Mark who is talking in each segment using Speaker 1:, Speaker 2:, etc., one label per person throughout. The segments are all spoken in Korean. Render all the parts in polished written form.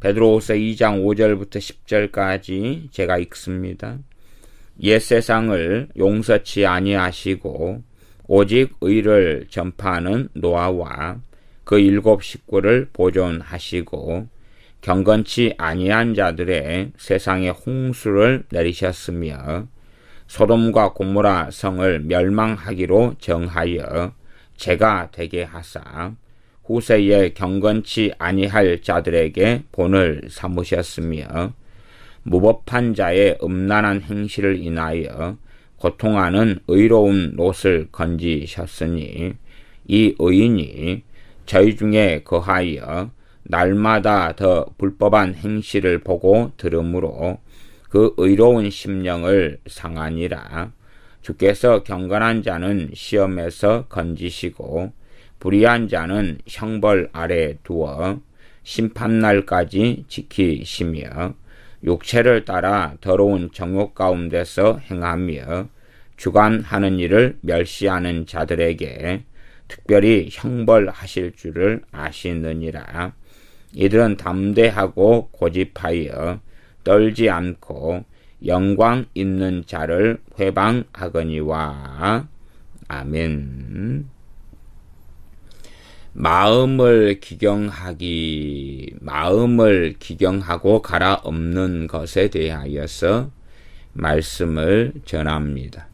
Speaker 1: 베드로후서 2장 5절부터 10절까지 제가 읽습니다. 옛 세상을 용서치 아니하시고 오직 의를 전파하는 노아와 그 7 식구를 보존하시고 경건치 아니한 자들의 세상에 홍수를 내리셨으며 소돔과 고모라 성을 멸망하기로 정하여 재가 되게 하사 후세에 경건치 아니할 자들에게 본을 삼으셨으며 무법한 자의 음란한 행실을 인하여 고통하는 의로운 롯을 건지셨으니 이 의인이 저희 중에 거하여 날마다 더 불법한 행실을 보고 들으므로 그 의로운 심령을 상하니라. 주께서 경건한 자는 시험에서 건지시고 불의한 자는 형벌 아래 두어 심판날까지 지키시며 육체를 따라 더러운 정욕 가운데서 행하며 주관하는 일을 멸시하는 자들에게 특별히 형벌하실 줄을 아시느니라. 이들은 담대하고 고집하여 떨지 않고 영광 있는 자를 회방하거니와. 아멘. 마음을 기경하고 갈아엎는 것에 대하여서 말씀을 전합니다.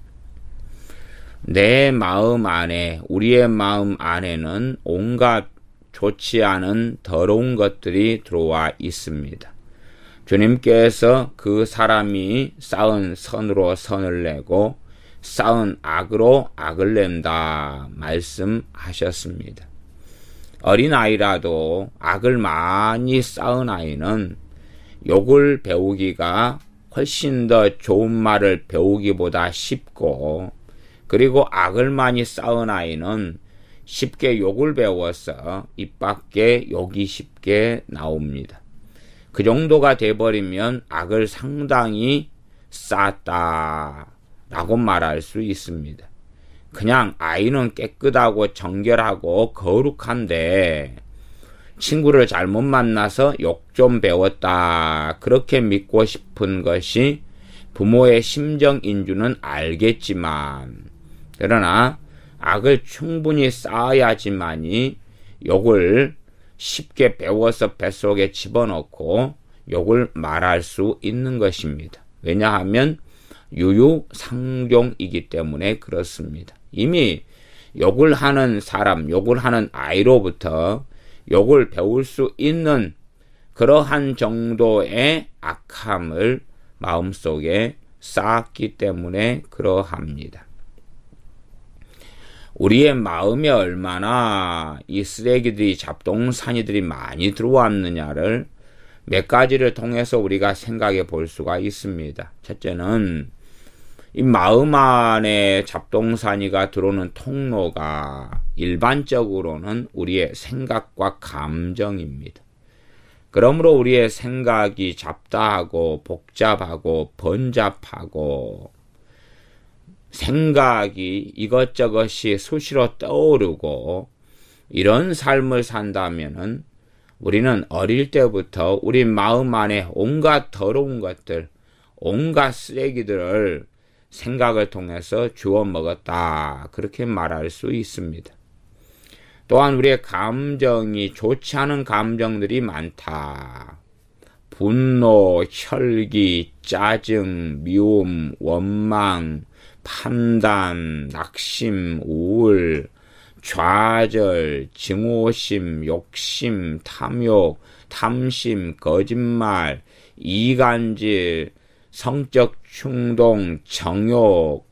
Speaker 1: 내 마음 안에, 우리의 마음 안에는 온갖 좋지 않은 더러운 것들이 들어와 있습니다. 주님께서 그 사람이 쌓은 선으로 선을 내고 쌓은 악으로 악을 낸다 말씀하셨습니다. 어린아이라도 악을 많이 쌓은 아이는 욕을 배우기가 훨씬 더 좋은 말을 배우기보다 쉽고, 그리고 악을 많이 쌓은 아이는 쉽게 욕을 배워서 입 밖에 욕이 쉽게 나옵니다. 그 정도가 돼버리면 악을 상당히 쌓았다라고 말할 수 있습니다. 그냥 아이는 깨끗하고 정결하고 거룩한데 친구를 잘못 만나서 욕 좀 배웠다, 그렇게 믿고 싶은 것이 부모의 심정인 줄은 알겠지만, 그러나 악을 충분히 쌓아야지만이 욕을 쉽게 배워서 뱃속에 집어넣고 욕을 말할 수 있는 것입니다. 왜냐하면 유유상종이기 때문에 그렇습니다. 이미 욕을 하는 사람, 욕을 하는 아이로부터 욕을 배울 수 있는 그러한 정도의 악함을 마음속에 쌓았기 때문에 그러합니다. 우리의 마음에 얼마나 이 쓰레기들이, 잡동사니들이 많이 들어왔느냐를 몇 가지를 통해서 우리가 생각해 볼 수가 있습니다. 첫째는 이 마음 안에 잡동사니가 들어오는 통로가 일반적으로는 우리의 생각과 감정입니다. 그러므로 우리의 생각이 잡다하고 복잡하고 번잡하고 생각이 이것저것이 수시로 떠오르고 이런 삶을 산다면은 우리는 어릴 때부터 우리 마음 안에 온갖 더러운 것들, 온갖 쓰레기들을 생각을 통해서 주워 먹었다, 그렇게 말할 수 있습니다. 또한 우리의 감정이 좋지 않은 감정들이 많다. 분노, 혈기, 짜증, 미움, 원망, 판단, 낙심, 우울, 좌절, 증오심, 욕심, 탐욕, 탐심, 거짓말, 이간질, 성적 충동, 정욕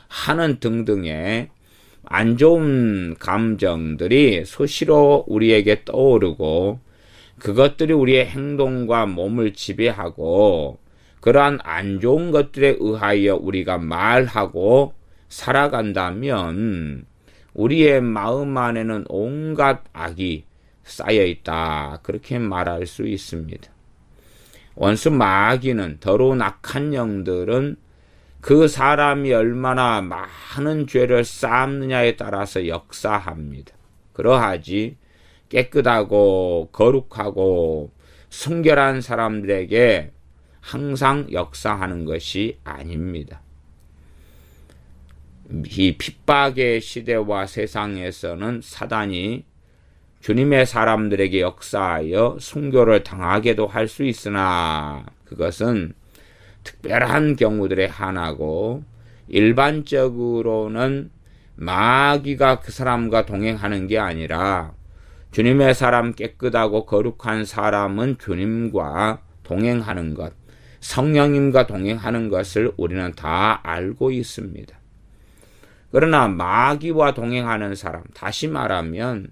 Speaker 1: 하는 등등의 안 좋은 감정들이 수시로 우리에게 떠오르고 그것들이 우리의 행동과 몸을 지배하고 그러한 안 좋은 것들에 의하여 우리가 말하고 살아간다면 우리의 마음 안에는 온갖 악이 쌓여있다, 그렇게 말할 수 있습니다. 원수 마귀는, 더러운 악한 영들은 그 사람이 얼마나 많은 죄를 쌓느냐에 따라서 역사합니다. 그러하지 깨끗하고 거룩하고 순결한 사람들에게 항상 역사하는 것이 아닙니다. 이 핍박의 시대와 세상에서는 사단이 주님의 사람들에게 역사하여 순교를 당하게도 할 수 있으나 그것은 특별한 경우들에 한하고 일반적으로는 마귀가 그 사람과 동행하는 게 아니라 주님의 사람 깨끗하고 거룩한 사람은 주님과 동행하는 것, 성령님과 동행하는 것을 우리는 다 알고 있습니다. 그러나 마귀와 동행하는 사람, 다시 말하면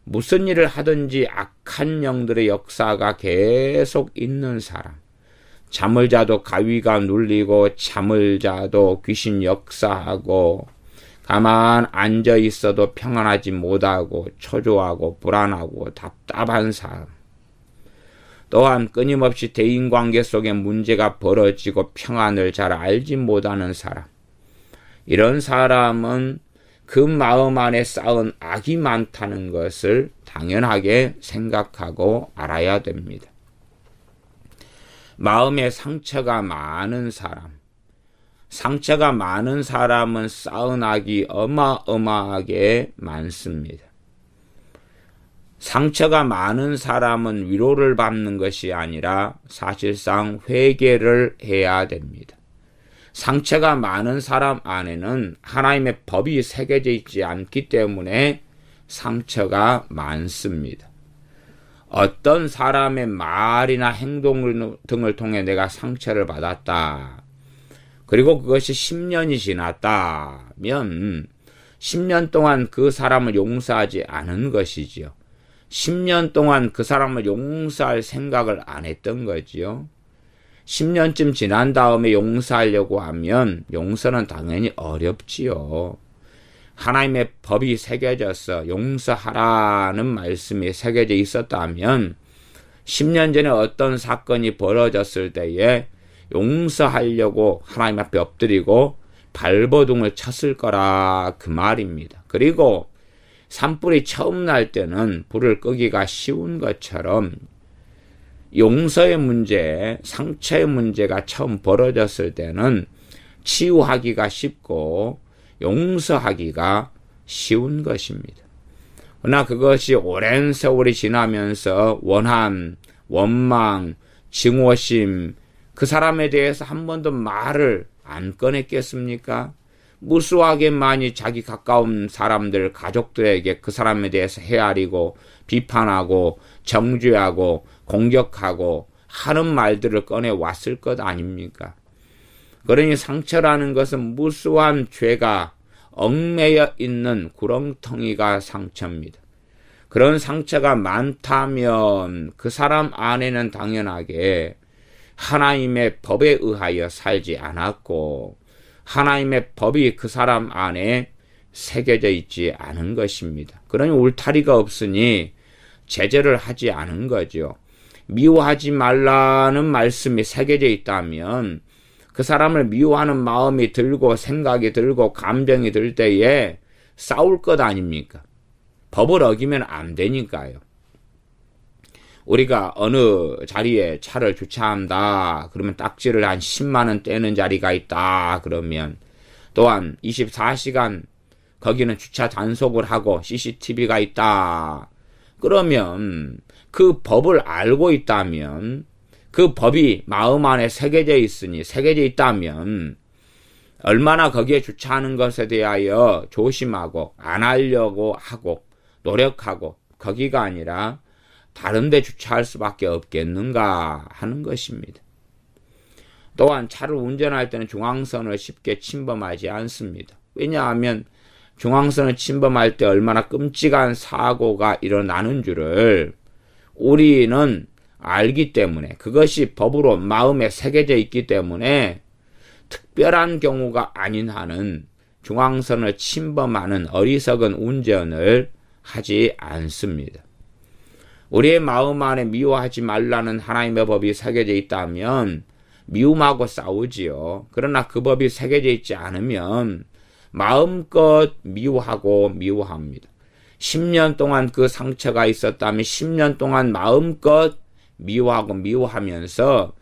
Speaker 1: 무슨 일을 하든지 악한 영들의 역사가 계속 있는 사람, 잠을 자도 가위가 눌리고 잠을 자도 귀신 역사하고 가만 앉아 있어도 평안하지 못하고 초조하고 불안하고 답답한 사람, 또한 끊임없이 대인관계 속에 문제가 벌어지고 평안을 잘 알지 못하는 사람, 이런 사람은 그 마음 안에 쌓은 악이 많다는 것을 당연하게 생각하고 알아야 됩니다. 마음에 상처가 많은 사람은 쌓은 악이 어마어마하게 많습니다. 상처가 많은 사람은 위로를 받는 것이 아니라 사실상 회개를 해야 됩니다. 상처가 많은 사람 안에는 하나님의 법이 새겨져 있지 않기 때문에 상처가 많습니다. 어떤 사람의 말이나 행동 등을 통해 내가 상처를 받았다. 그리고 그것이 10년이 지났다면 10년 동안 그 사람을 용서하지 않은 것이지요. 10년 동안 그 사람을 용서할 생각을 안 했던 거지요. 10년쯤 지난 다음에 용서하려고 하면 용서는 당연히 어렵지요. 하나님의 법이 새겨져서 용서하라는 말씀이 새겨져 있었다면 10년 전에 어떤 사건이 벌어졌을 때에 용서하려고 하나님 앞에 엎드리고 발버둥을 쳤을 거라 그 말입니다. 그리고 산불이 처음 날 때는 불을 끄기가 쉬운 것처럼 용서의 문제, 상처의 문제가 처음 벌어졌을 때는 치유하기가 쉽고 용서하기가 쉬운 것입니다. 그러나 그것이 오랜 세월이 지나면서 원한, 원망, 증오심, 그 사람에 대해서 한 번도 말을 안 꺼냈겠습니까? 무수하게 많이 자기 가까운 사람들, 가족들에게 그 사람에 대해서 헤아리고 비판하고 정죄하고 공격하고 하는 말들을 꺼내왔을 것 아닙니까? 그러니 상처라는 것은 무수한 죄가 얽매여 있는 구렁텅이가 상처입니다. 그런 상처가 많다면 그 사람 안에는 당연하게 하나님의 법에 의하여 살지 않았고 하나님의 법이 그 사람 안에 새겨져 있지 않은 것입니다. 그러니 울타리가 없으니 제재를 하지 않은 거죠. 미워하지 말라는 말씀이 새겨져 있다면 그 사람을 미워하는 마음이 들고 생각이 들고 감정이 들 때에 싸울 것 아닙니까? 법을 어기면 안 되니까요. 우리가 어느 자리에 차를 주차한다 그러면 딱지를 한 10만 원 떼는 자리가 있다 그러면 또한 24시간 거기는 주차 단속을 하고 CCTV가 있다 그러면 그 법을 알고 있다면 그 법이 마음 안에 새겨져 있다면 얼마나 거기에 주차하는 것에 대하여 조심하고 안 하려고 하고 노력하고 거기가 아니라 다른 데 주차할 수밖에 없겠는가 하는 것입니다. 또한 차를 운전할 때는 중앙선을 쉽게 침범하지 않습니다. 왜냐하면 중앙선을 침범할 때 얼마나 끔찍한 사고가 일어나는 줄을 우리는 알기 때문에 그것이 법으로 마음에 새겨져 있기 때문에 특별한 경우가 아닌 한은 중앙선을 침범하는 어리석은 운전을 하지 않습니다. 우리의 마음 안에 미워하지 말라는 하나님의 법이 새겨져 있다면 미움하고 싸우지요. 그러나 그 법이 새겨져 있지 않으면 마음껏 미워하고 미워합니다. 10년 동안 그 상처가 있었다면 10년 동안 마음껏 미워하고 미워하면서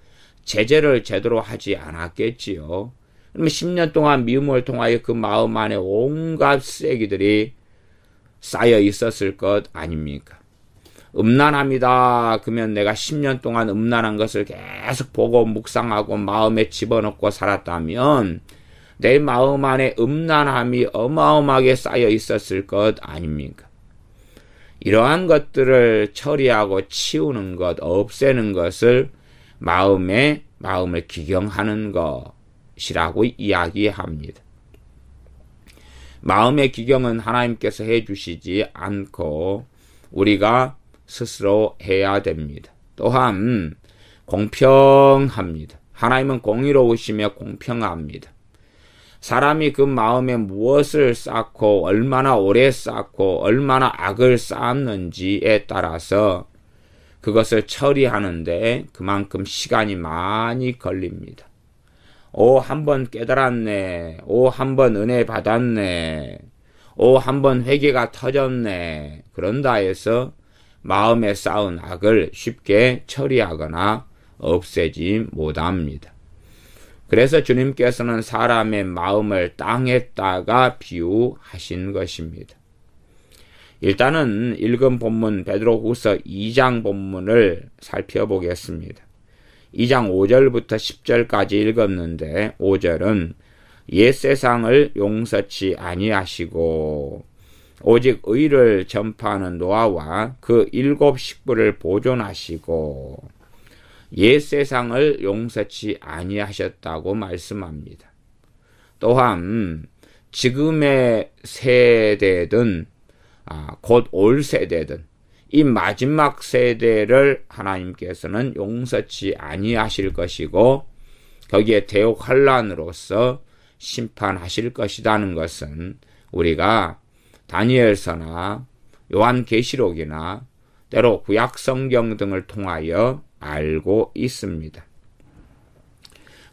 Speaker 1: 제재를 제대로 하지 않았겠지요. 그러면 10년 동안 미움을 통하여 그 마음 안에 온갖 쓰레기들이 쌓여 있었을 것 아닙니까? 음란합니다. 그러면 내가 10년 동안 음란한 것을 계속 보고 묵상하고 마음에 집어넣고 살았다면 내 마음 안에 음란함이 어마어마하게 쌓여 있었을 것 아닙니까? 이러한 것들을 처리하고 치우는 것, 없애는 것을 마음을 기경하는 것이라고 이야기합니다. 마음의 기경은 하나님께서 해주시지 않고 우리가 스스로 해야 됩니다. 또한 공평합니다. 하나님은 공의로우시며 공평합니다. 사람이 그 마음에 무엇을 쌓고 얼마나 오래 쌓고 얼마나 악을 쌓았는지에 따라서 그것을 처리하는데 그만큼 시간이 많이 걸립니다. 한 번 깨달았네. 한 번 은혜 받았네. 한 번 회개가 터졌네. 그런다 해서 마음에 쌓은 악을 쉽게 처리하거나 없애지 못합니다. 그래서 주님께서는 사람의 마음을 땅에다가 비유하신 것입니다. 일단은 읽은 본문 베드로후서 2장 본문을 살펴보겠습니다. 2장 5절부터 10절까지 읽었는데 5절은 옛 세상을 용서치 아니하시고 오직 의를 전파하는 노아와 그 7 식구를 보존하시고 옛 세상을 용서치 아니하셨다고 말씀합니다. 또한 지금의 세대든 곧 올 세대든 이 마지막 세대를 하나님께서는 용서치 아니하실 것이고 거기에 대혹환란으로서 심판하실 것이라는 것은 우리가 다니엘서나 요한계시록이나 때로 구약성경 등을 통하여 알고 있습니다.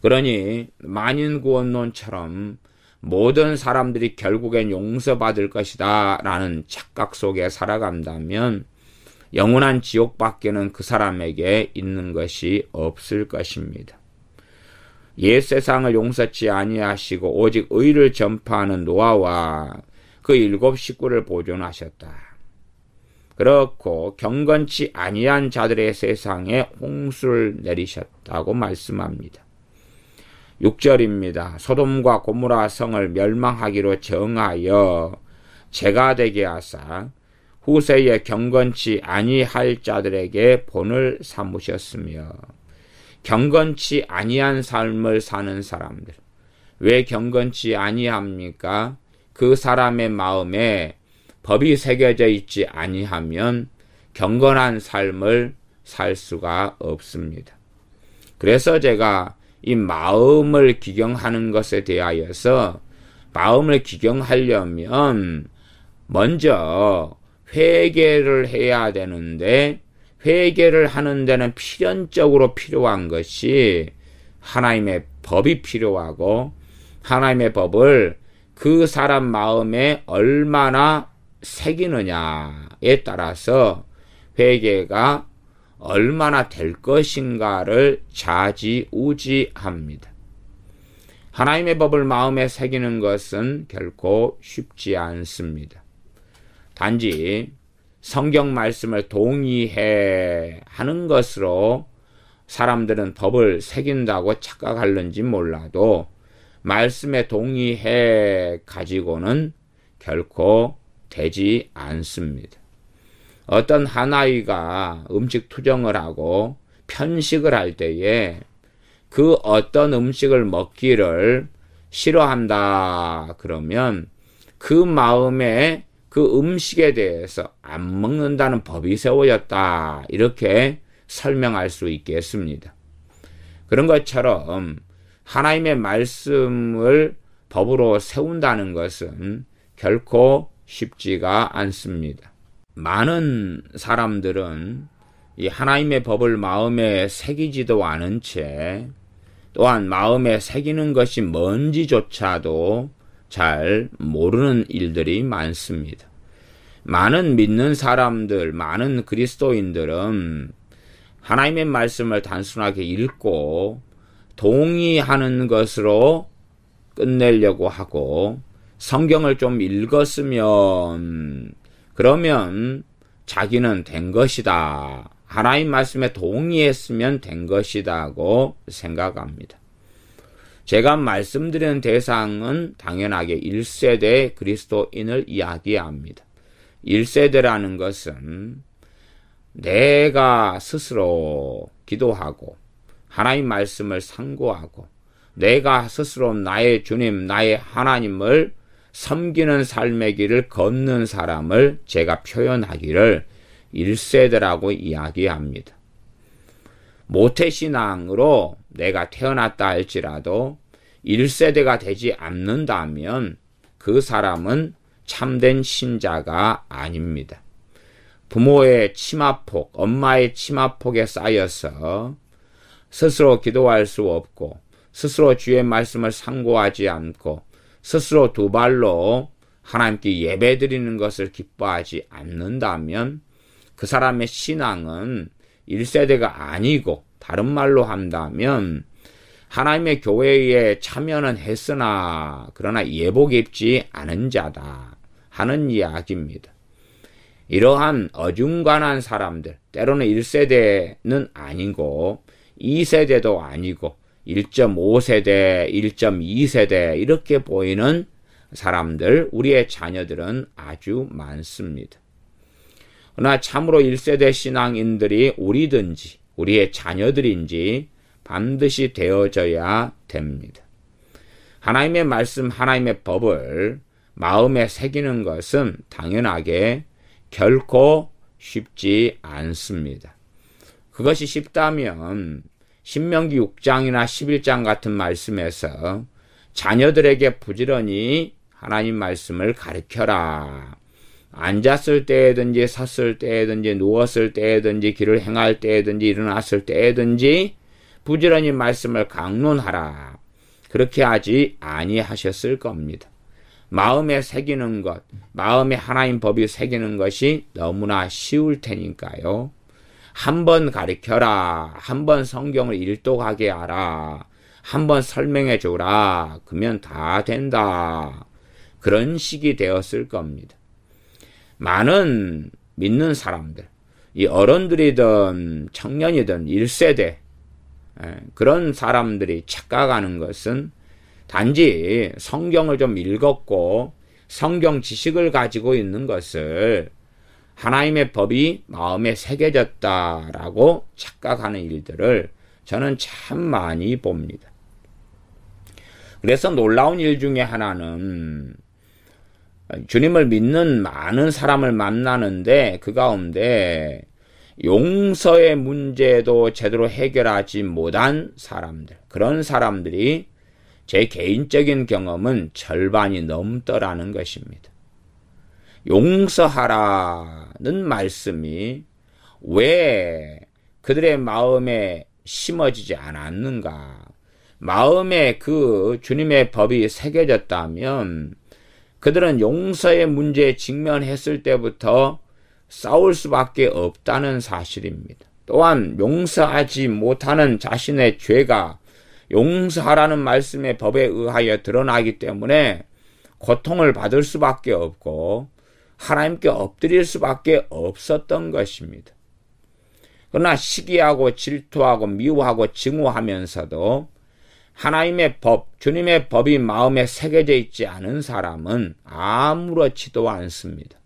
Speaker 1: 그러니 만인구원론처럼 모든 사람들이 결국엔 용서받을 것이다 라는 착각 속에 살아간다면 영원한 지옥밖에는 그 사람에게 있는 것이 없을 것입니다. 옛 세상을 용서치 아니하시고 오직 의를 전파하는 노아와 그 7 식구를 보존하셨다. 그렇고 경건치 아니한 자들의 세상에 홍수를 내리셨다고 말씀합니다. 6절입니다. 소돔과 고모라 성을 멸망하기로 정하여 재가 되게 하사 후세에 경건치 아니할 자들에게 본을 삼으셨으며 경건치 아니한 삶을 사는 사람들. 왜 경건치 아니합니까? 그 사람의 마음에 법이 새겨져 있지 아니하면 경건한 삶을 살 수가 없습니다. 그래서 제가 이 마음을 기경하는 것에 대하여서 마음을 기경하려면 먼저 회개를 해야 되는데 회개를 하는 데는 필연적으로 필요한 것이 하나님의 법이 필요하고 하나님의 법을 그 사람 마음에 얼마나 새기느냐에 따라서 회개가 얼마나 될 것인가를 좌지우지합니다. 하나님의 법을 마음에 새기는 것은 결코 쉽지 않습니다. 단지 성경 말씀을 동의해 하는 것으로 사람들은 법을 새긴다고 착각하는지 몰라도 말씀에 동의해 가지고는 결코 되지 않습니다. 어떤 한 아이가 음식 투정을 하고 편식을 할 때에 그 어떤 음식을 먹기를 싫어한다 그러면 그 마음에 그 음식에 대해서 안 먹는다는 법이 세워졌다 이렇게 설명할 수 있겠습니다. 그런 것처럼 하나님의 말씀을 법으로 세운다는 것은 결코 쉽지가 않습니다. 많은 사람들은 이 하나님의 법을 마음에 새기지도 않은 채 또한 마음에 새기는 것이 뭔지조차도 잘 모르는 일들이 많습니다. 많은 믿는 사람들, 많은 그리스도인들은 하나님의 말씀을 단순하게 읽고 동의하는 것으로 끝내려고 하고, 성경을 좀 읽었으면 그러면 자기는 된 것이다, 하나님 말씀에 동의했으면 된 것이다고 생각합니다. 제가 말씀드리는 대상은 당연하게 1세대 그리스도인을 이야기합니다. 1세대라는 것은 내가 스스로 기도하고 하나님 말씀을 상고하고 내가 스스로 나의 주님, 나의 하나님을 섬기는 삶의 길을 걷는 사람을 제가 표현하기를 1세대라고 이야기합니다. 모태신앙으로 내가 태어났다 할지라도 1세대가 되지 않는다면 그 사람은 참된 신자가 아닙니다. 부모의 치마폭, 엄마의 치마폭에 쌓여서 스스로 기도할 수 없고 스스로 주의 말씀을 상고하지 않고 스스로 두 발로 하나님께 예배드리는 것을 기뻐하지 않는다면 그 사람의 신앙은 1세대가 아니고, 다른 말로 한다면 하나님의 교회에 참여는 했으나 그러나 예복 입지 않은 자다 하는 이야기입니다. 이러한 어중간한 사람들, 때로는 1세대는 아니고 2세대도 아니고 1.5세대, 1.2세대 이렇게 보이는 사람들, 우리의 자녀들은 아주 많습니다. 그러나 참으로 1세대 신앙인들이 우리든지 우리의 자녀들인지 반드시 되어져야 됩니다. 하나님의 말씀, 하나님의 법을 마음에 새기는 것은 당연하게 결코 쉽지 않습니다. 그것이 쉽다면 신명기 6장이나 11장 같은 말씀에서 자녀들에게 부지런히 하나님 말씀을 가르쳐라. 앉았을 때든지 섰을 때든지 누웠을 때든지 길을 행할 때든지 일어났을 때든지 부지런히 말씀을 강론하라. 그렇게 하지 아니하셨을 겁니다. 마음에 새기는 것, 마음에 하나님 법이 새기는 것이 너무나 쉬울 테니까요. 한번 가르쳐라. 한번 성경을 일독하게 하라. 한번 설명해 주라. 그러면 다 된다. 그런 식이 되었을 겁니다. 많은 믿는 사람들, 이 어른들이든 청년이든 1세대, 그런 사람들이 착각하는 것은 단지 성경을 좀 읽었고 성경 지식을 가지고 있는 것을 하나님의 법이 마음에 새겨졌다라고 착각하는 일들을 저는 참 많이 봅니다. 그래서 놀라운 일 중에 하나는 주님을 믿는 많은 사람을 만나는데 그 가운데 용서의 문제도 제대로 해결하지 못한 사람들, 그런 사람들이 제 개인적인 경험은 절반이 넘더라는 것입니다. 용서하라는 말씀이 왜 그들의 마음에 심어지지 않았는가? 마음에 그 주님의 법이 새겨졌다면 그들은 용서의 문제에 직면했을 때부터 싸울 수밖에 없다는 사실입니다. 또한 용서하지 못하는 자신의 죄가 용서하라는 말씀의 법에 의하여 드러나기 때문에 고통을 받을 수밖에 없고 하나님께 엎드릴 수밖에 없었던 것입니다. 그러나 시기하고 질투하고 미워하고 증오하면서도 하나님의 법, 주님의 법이 마음에 새겨져 있지 않은 사람은 아무렇지도 않습니다.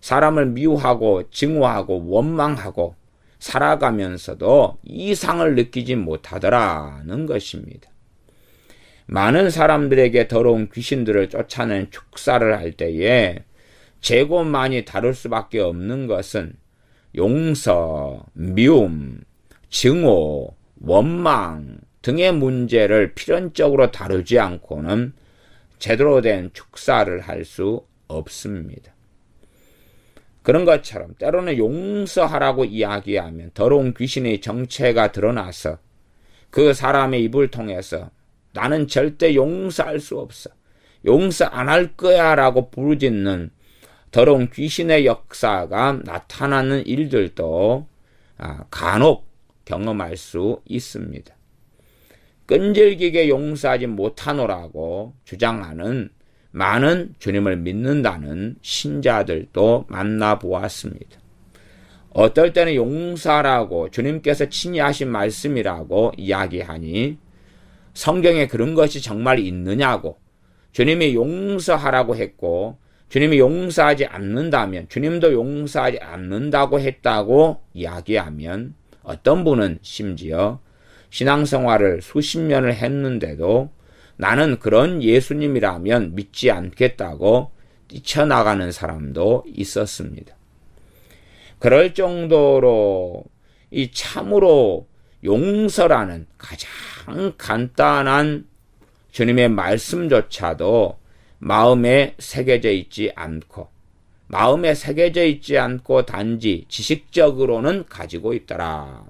Speaker 1: 사람을 미워하고 증오하고 원망하고 살아가면서도 이상을 느끼지 못하더라는 것입니다. 많은 사람들에게 더러운 귀신들을 쫓아낸 축사를 할 때에 재고만이 다룰 수밖에 없는 것은 용서, 미움, 증오, 원망 등의 문제를 필연적으로 다루지 않고는 제대로 된 축사를 할 수 없습니다. 그런 것처럼 때로는 용서하라고 이야기하면 더러운 귀신의 정체가 드러나서 그 사람의 입을 통해서 나는 절대 용서할 수 없어, 용서 안 할 거야 라고 부르짖는 더러운 귀신의 역사가 나타나는 일들도 간혹 경험할 수 있습니다. 끈질기게 용서하지 못하노라고 주장하는 많은 주님을 믿는다는 신자들도 만나보았습니다. 어떨 때는 용서라고 주님께서 친히 하신 말씀이라고 이야기하니 성경에 그런 것이 정말 있느냐고, 주님이 용서하라고 했고 주님이 용서하지 않는다면 주님도 용서하지 않는다고 했다고 이야기하면, 어떤 분은 심지어 신앙생활을 수십 년을 했는데도 나는 그런 예수님이라면 믿지 않겠다고 뛰쳐나가는 사람도 있었습니다. 그럴 정도로 이 참으로 용서라는 가장 간단한 주님의 말씀조차도 마음에 새겨져 있지 않고, 단지 지식적으로는 가지고 있더라.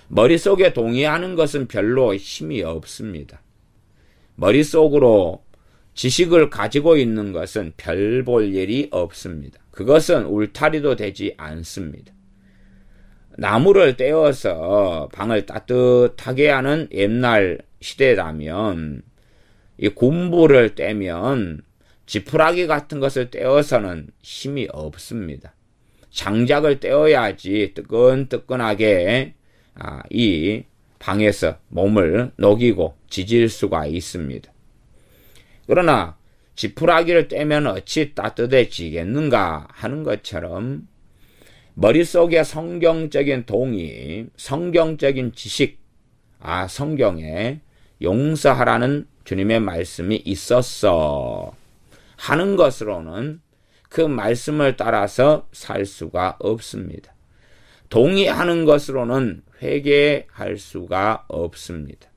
Speaker 1: 머릿속에 동의하는 것은 별로 힘이 없습니다. 머릿속으로 지식을 가지고 있는 것은 별 볼 일이 없습니다. 그것은 울타리도 되지 않습니다. 나무를 떼어서 방을 따뜻하게 하는 옛날 시대라면, 이 군부를 떼면 지푸라기 같은 것을 떼어서는 힘이 없습니다. 장작을 떼어야지 뜨끈뜨끈하게 이 방에서 몸을 녹이고 지질 수가 있습니다. 그러나 지푸라기를 떼면 어찌 따뜻해지겠는가 하는 것처럼 머릿속에 성경적인 동의, 성경적인 지식, 성경에 용서하라는 주님의 말씀이 있었어 하는 것으로는 그 말씀을 따라서 살 수가 없습니다. 동의하는 것으로는 회개할 수가 없습니다.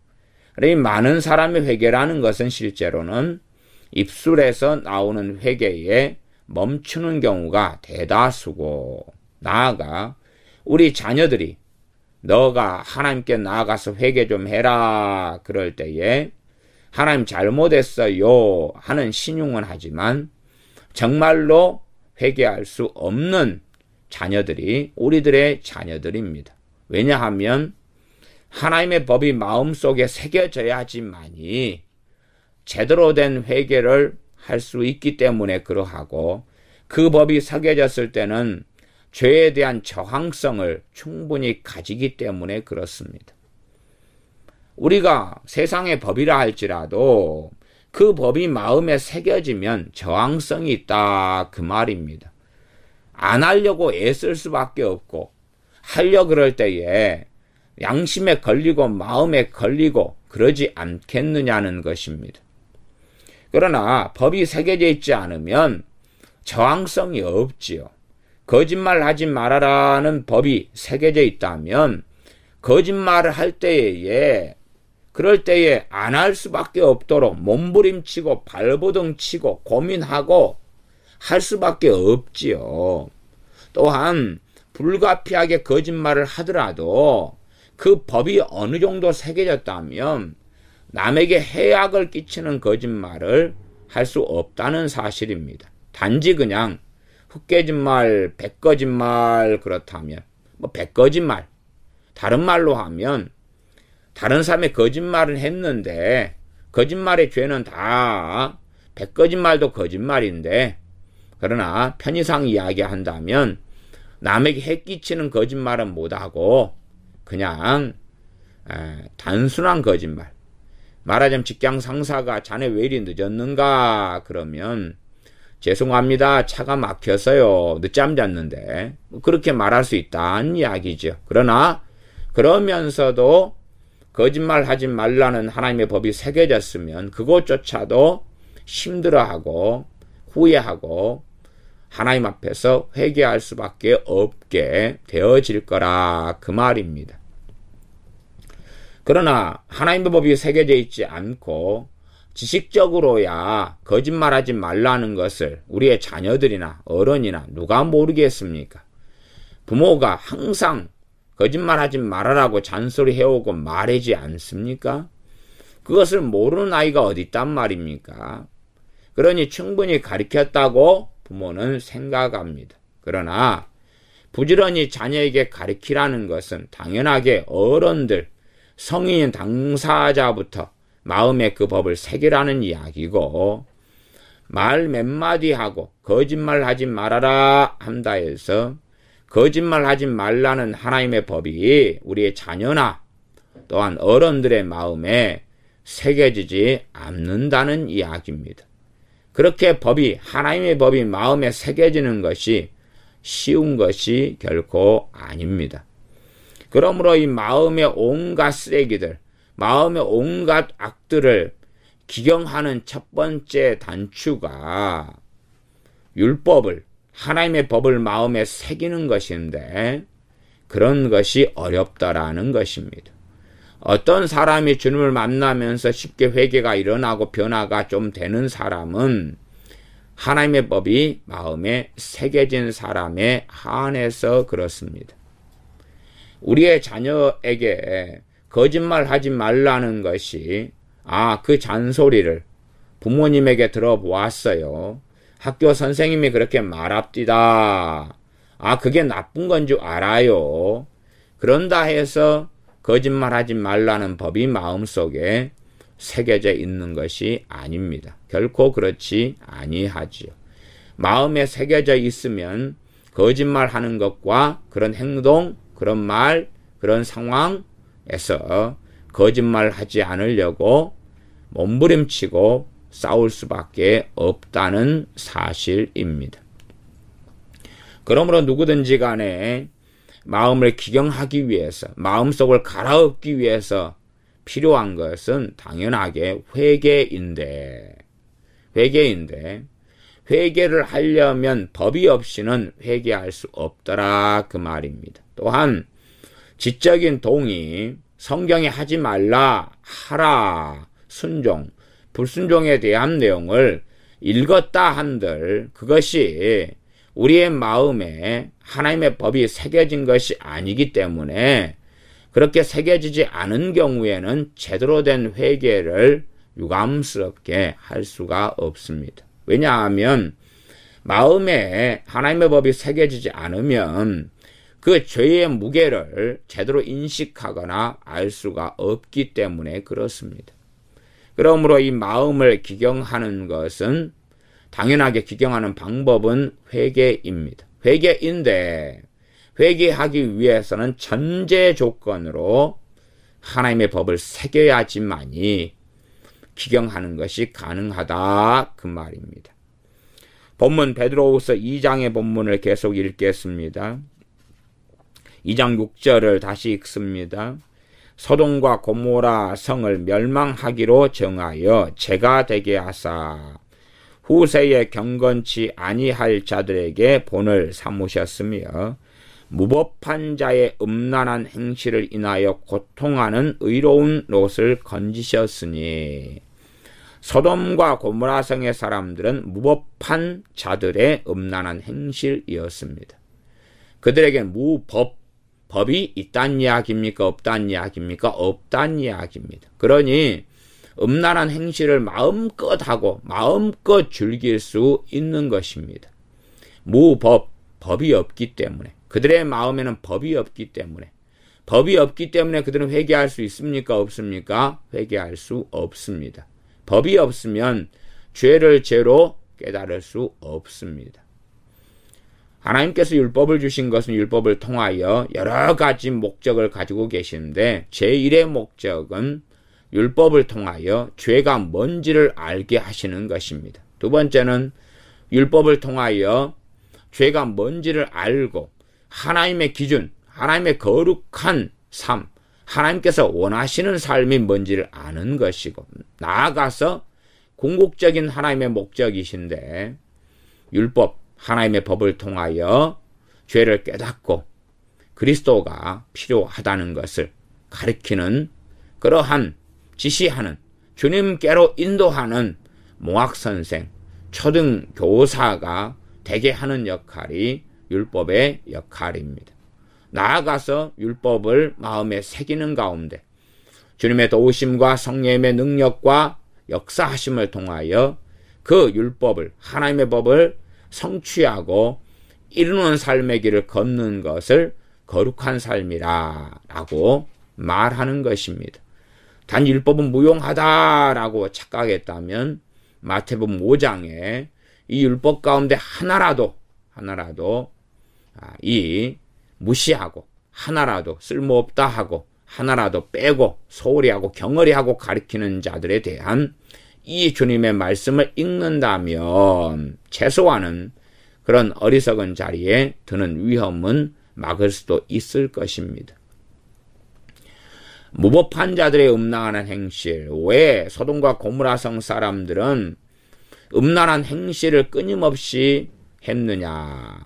Speaker 1: 많은 사람의 회개라는 것은 실제로는 입술에서 나오는 회개에 멈추는 경우가 대다수고, 나아가 우리 자녀들이 너가 하나님께 나아가서 회개 좀 해라 그럴 때에 하나님 잘못했어요 하는 신용은 하지만 정말로 회개할 수 없는 자녀들이 우리들의 자녀들입니다. 왜냐하면 하나님의 법이 마음속에 새겨져야지만이 제대로 된 회개를 할 수 있기 때문에 그러하고, 그 법이 새겨졌을 때는 죄에 대한 저항성을 충분히 가지기 때문에 그렇습니다. 우리가 세상의 법이라 할지라도 그 법이 마음에 새겨지면 저항성이 있다 그 말입니다. 안 하려고 애쓸 수밖에 없고, 하려 그럴 때에 양심에 걸리고 마음에 걸리고 그러지 않겠느냐는 것입니다. 그러나 법이 새겨져 있지 않으면 저항성이 없지요. 거짓말하지 말아라는 법이 새겨져 있다면 거짓말을 할 때에, 그럴 때에 안 할 수밖에 없도록 몸부림치고 발버둥치고 고민하고 할 수밖에 없지요. 또한 불가피하게 거짓말을 하더라도 그 법이 어느 정도 새겨졌다면 남에게 해악을 끼치는 거짓말을 할 수 없다는 사실입니다. 단지 그냥 흑거짓말, 백거짓말 그렇다면, 백거짓말, 다른 말로 하면 다른 사람의 거짓말은 했는데 거짓말의 죄는 다 백거짓말도 거짓말인데, 그러나 편의상 이야기한다면 남에게 해 끼치는 거짓말은 못하고 그냥 단순한 거짓말, 말하자면 직장 상사가 자네 왜 이리 늦었는가 그러면 죄송합니다, 차가 막혀서요, 늦잠 잤는데, 그렇게 말할 수 있다는 이야기죠. 그러나 그러면서도 거짓말하지 말라는 하나님의 법이 새겨졌으면 그것조차도 힘들어하고 후회하고 하나님 앞에서 회개할 수밖에 없게 되어질 거라 그 말입니다. 그러나 하나님의 법이 새겨져 있지 않고 지식적으로야 거짓말하지 말라는 것을 우리의 자녀들이나 어른이나 누가 모르겠습니까? 부모가 항상 거짓말하지 말아라고 잔소리해오고 말하지 않습니까? 그것을 모르는 아이가 어디 있단 말입니까? 그러니 충분히 가르쳤다고 부모는 생각합니다. 그러나 부지런히 자녀에게 가르치라는 것은 당연하게 어른들, 성인 당사자부터 마음에 그 법을 새기라는 이야기고, 말 몇 마디 하고 거짓말하지 말아라 한다 해서 거짓말하지 말라는 하나님의 법이 우리의 자녀나 또한 어른들의 마음에 새겨지지 않는다는 이야기입니다. 그렇게 하나님의 법이 마음에 새겨지는 것이 쉬운 것이 결코 아닙니다. 그러므로 이 마음의 온갖 쓰레기들, 마음의 온갖 악들을 기경하는 첫 번째 단추가 율법을, 하나님의 법을 마음에 새기는 것인데, 그런 것이 어렵다라는 것입니다. 어떤 사람이 주님을 만나면서 쉽게 회개가 일어나고 변화가 좀 되는 사람은 하나님의 법이 마음에 새겨진 사람에 한해서 그렇습니다. 우리의 자녀에게 거짓말하지 말라는 것이, 그 잔소리를 부모님에게 들어보았어요. 학교 선생님이 그렇게 말합디다. 그게 나쁜 건 줄 알아요. 그런다 해서 거짓말하지 말라는 법이 마음속에 새겨져 있는 것이 아닙니다. 결코 그렇지 아니하지요. 마음에 새겨져 있으면 거짓말하는 것과 그런 행동, 그런 말, 그런 상황에서 거짓말하지 않으려고 몸부림치고 싸울 수밖에 없다는 사실입니다. 그러므로 누구든지 간에 마음을 기경하기 위해서, 마음속을 갈아엎기 위해서 필요한 것은 당연하게 회개인데 회개를 하려면 법이 없이는 회개할 수 없더라 그 말입니다. 또한 지적인 동의, 성경에 하지 말라, 하라, 순종, 불순종에 대한 내용을 읽었다 한들 그것이 우리의 마음에 하나님의 법이 새겨진 것이 아니기 때문에 그렇게 새겨지지 않은 경우에는 제대로 된 회개를 유감스럽게 할 수가 없습니다. 왜냐하면 마음에 하나님의 법이 새겨지지 않으면 그 죄의 무게를 제대로 인식하거나 알 수가 없기 때문에 그렇습니다. 그러므로 이 마음을 기경하는 것은 당연하게 기경하는 방법은 회개입니다. 회개인데 회개하기 위해서는 전제 조건으로 하나님의 법을 새겨야지만이 기경하는 것이 가능하다 그 말입니다. 본문 베드로후서 2장의 본문을 계속 읽겠습니다. 2장 6절을 다시 읽습니다. 소돔과 고모라 성을 멸망하기로 정하여 죄가 되게 하사 후세에 경건치 아니할 자들에게 본을 삼으셨으며 무법한 자의 음란한 행실을 인하여 고통하는 의로운 롯을 건지셨으니, 소돔과 고모라 성의 사람들은 무법한 자들의 음란한 행실이었습니다. 그들에게는 법이 있단 이야기입니까? 없단 이야기입니까? 없단 이야기입니다. 그러니 음란한 행실을 마음껏 하고 마음껏 즐길 수 있는 것입니다. 법이 없기 때문에, 그들의 마음에는 법이 없기 때문에 그들은 회개할 수 있습니까? 없습니까? 회개할 수 없습니다. 법이 없으면 죄를 죄로 깨달을 수 없습니다. 하나님께서 율법을 주신 것은 율법을 통하여 여러 가지 목적을 가지고 계시는데 제1의 목적은 율법을 통하여 죄가 뭔지를 알게 하시는 것입니다. 두 번째는 율법을 통하여 죄가 뭔지를 알고 하나님의 기준, 하나님의 거룩한 삶, 하나님께서 원하시는 삶이 뭔지를 아는 것이고, 나아가서 궁극적인 하나님의 목적이신데 율법, 하나님의 법을 통하여 죄를 깨닫고 그리스도가 필요하다는 것을 가리키는, 그러한 지시하는, 주님께로 인도하는 몽학선생, 초등교사가 되게 하는 역할이 율법의 역할입니다. 나아가서 율법을 마음에 새기는 가운데 주님의 도우심과 성령의 능력과 역사하심을 통하여 그 율법을, 하나님의 법을 성취하고 이루는 삶의 길을 걷는 것을 거룩한 삶이라 라고 말하는 것입니다. 단 율법은 무용하다라고 착각했다면 마태복음 5장에 이 율법 가운데 하나라도 이 무시하고 하나라도 쓸모없다 하고 하나라도 빼고 소홀히 하고 경허리 하고 가리키는 자들에 대한 이 주님의 말씀을 읽는다면 최소한은 그런 어리석은 자리에 드는 위험은 막을 수도 있을 것입니다. 무법한 자들의 음란한 행실, 왜 소돔과 고모라성 사람들은 음란한 행실을 끊임없이 했느냐?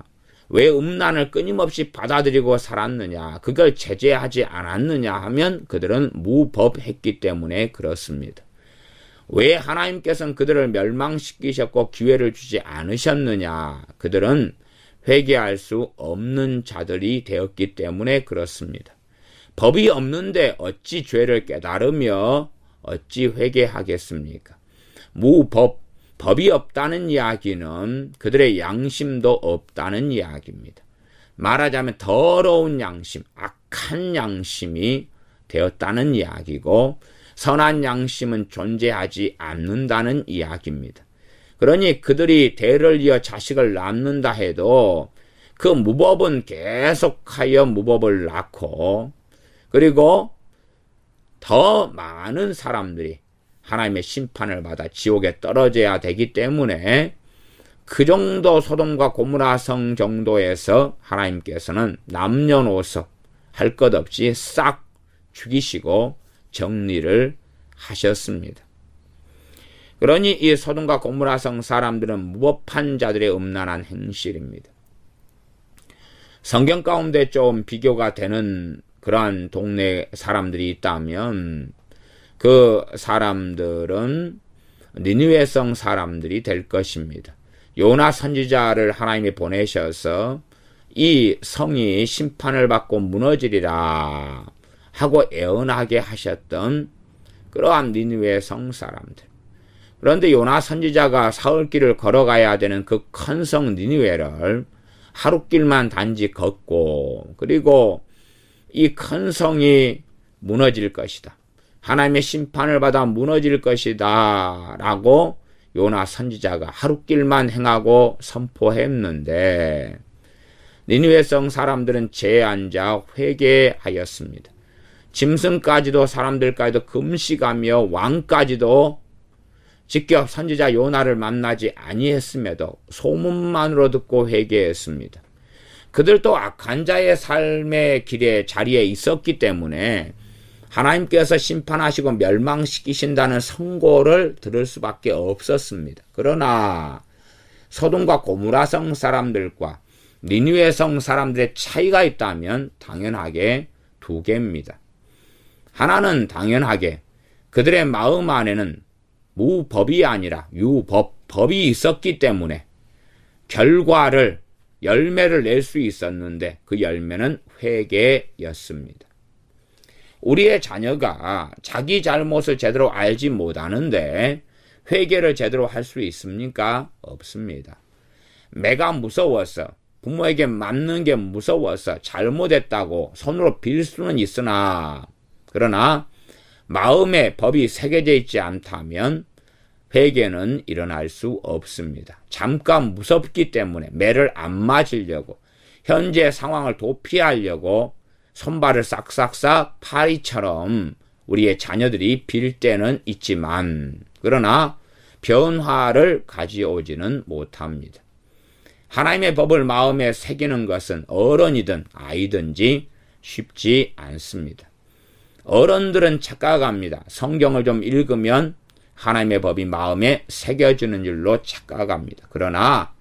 Speaker 1: 왜 음란을 끊임없이 받아들이고 살았느냐? 그걸 제재하지 않았느냐 하면 그들은 무법했기 때문에 그렇습니다. 왜 하나님께서는 그들을 멸망시키셨고 기회를 주지 않으셨느냐? 그들은 회개할 수 없는 자들이 되었기 때문에 그렇습니다. 법이 없는데 어찌 죄를 깨달으며 어찌 회개하겠습니까? 법이 없다는 이야기는 그들의 양심도 없다는 이야기입니다. 말하자면 더러운 양심, 악한 양심이 되었다는 이야기고 선한 양심은 존재하지 않는다는 이야기입니다. 그러니 그들이 대를 이어 자식을 낳는다 해도 그 무법은 계속하여 무법을 낳고 그리고 더 많은 사람들이 하나님의 심판을 받아 지옥에 떨어져야 되기 때문에 그 정도 소돔과 고모라성 정도에서 하나님께서는 남녀노소 할 것 없이 싹 죽이시고 정리를 하셨습니다. 그러니 이 소돔과 고모라성 사람들은 무법한 자들의 음란한 행실입니다. 성경 가운데 좀 비교가 되는 그러한 동네 사람들이 있다면 그 사람들은 니느웨성 사람들이 될 것입니다. 요나 선지자를 하나님이 보내셔서 이 성이 심판을 받고 무너지리라 하고 애언하게 하셨던 그러한 니느웨 성 사람들. 그런데 요나 선지자가 사흘길을 걸어가야 되는 그 큰 성 니느웨를 하루길만 단지 걷고 그리고 이 큰 성이 무너질 것이다. 하나님의 심판을 받아 무너질 것이다 라고 요나 선지자가 하루길만 행하고 선포했는데 니느웨 성 사람들은 죄에 앉아 회개하였습니다. 짐승까지도 사람들까지도 금식하며 왕까지도 직접 선지자 요나를 만나지 아니했음에도 소문만으로 듣고 회개했습니다. 그들도 악한 자의 삶의 길에 자리에 있었기 때문에 하나님께서 심판하시고 멸망시키신다는 선고를 들을 수밖에 없었습니다. 그러나 소돔과 고모라성 사람들과 니느웨 성 사람들의 차이가 있다면 당연하게 두 개입니다. 하나는 당연하게 그들의 마음 안에는 무법이 아니라 법이 있었기 때문에 결과를 열매를 낼 수 있었는데 그 열매는 회개였습니다. 우리의 자녀가 자기 잘못을 제대로 알지 못하는데 회개를 제대로 할 수 있습니까? 없습니다. 매가 무서워서 부모에게 맞는 게 무서워서 잘못했다고 손으로 빌 수는 있으나 그러나 마음에 법이 새겨져 있지 않다면 회개는 일어날 수 없습니다. 잠깐 무섭기 때문에 매를 안 맞으려고 현재 상황을 도피하려고 손발을 싹싹싹 파리처럼 우리의 자녀들이 빌 때는 있지만 그러나 변화를 가져오지는 못합니다. 하나님의 법을 마음에 새기는 것은 어른이든 아이든지 쉽지 않습니다. 어른들은 착각합니다. 성경을 좀 읽으면 하나님의 법이 마음에 새겨지는 줄로 착각합니다. 그러나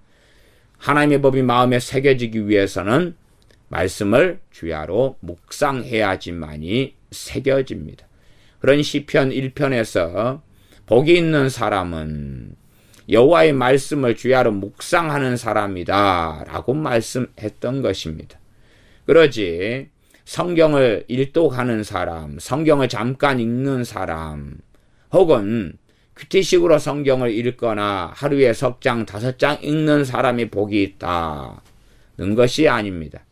Speaker 1: 하나님의 법이 마음에 새겨지기 위해서는 말씀을 주야로 묵상해야지만이 새겨집니다. 그런 시편 1편에서 복이 있는 사람은 여호와의 말씀을 주야로 묵상하는 사람이다 라고 말씀했던 것입니다. 그러지 성경을 일독하는 사람, 성경을 잠깐 읽는 사람 혹은 큐티식으로 성경을 읽거나 하루에 석 장, 5장 읽는 사람이 복이 있다는 것이 아닙니다.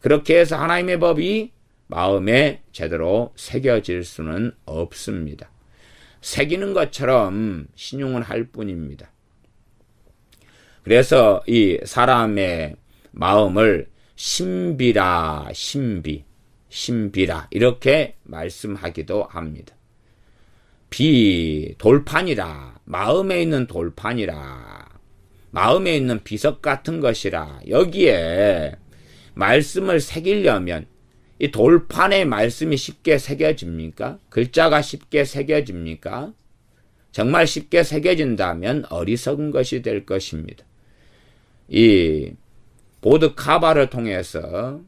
Speaker 1: 그렇게 해서 하나님의 법이 마음에 제대로 새겨질 수는 없습니다. 새기는 것처럼 신용을 할 뿐입니다. 그래서 이 사람의 마음을 신비라, 신비라 이렇게 말씀하기도 합니다. 돌판이라, 마음에 있는 돌판이라, 마음에 있는 비석 같은 것이라. 여기에 말씀을 새기려면 이 돌판에 말씀이 쉽게 새겨집니까? 글자가 쉽게 새겨집니까? 정말 쉽게 새겨진다면 어리석은 것이 될 것입니다. 이 보드 카바를 통해서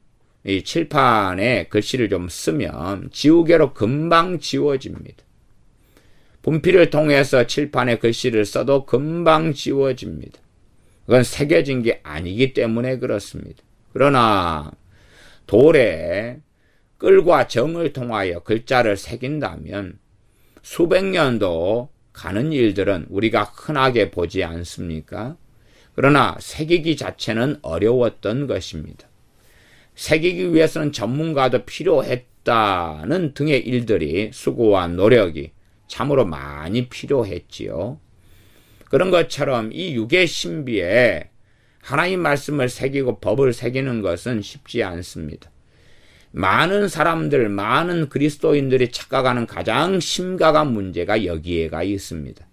Speaker 1: 이 칠판에 글씨를 좀 쓰면 지우개로 금방 지워집니다. 분필을 통해서 칠판에 글씨를 써도 금방 지워집니다. 그건 새겨진 게 아니기 때문에 그렇습니다. 그러나 돌에 끌과 정을 통하여 글자를 새긴다면 수백 년도 가는 일들은 우리가 흔하게 보지 않습니까? 그러나 새기기 자체는 어려웠던 것입니다. 새기기 위해서는 전문가도 필요했다는 등의 일들이, 수고와 노력이 참으로 많이 필요했지요. 그런 것처럼 이 육의 신비에 하나님 말씀을 새기고 법을 새기는 것은 쉽지 않습니다. 많은 사람들, 많은 그리스도인들이 착각하는 가장 심각한 문제가 여기에가 있습니다.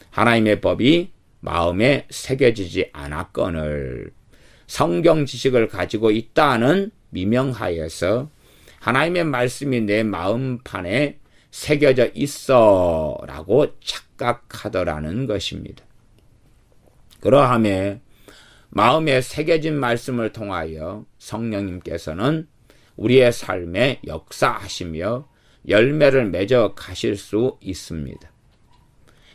Speaker 1: 하나님의 법이 마음에 새겨지지 않았거늘 성경 지식을 가지고 있다는 미명하에서 하나님의 말씀이 내 마음판에 새겨져 있어 라고 착각하더라는 것입니다. 그러함에 마음에 새겨진 말씀을 통하여 성령님께서는 우리의 삶에 역사하시며 열매를 맺어 가실 수 있습니다.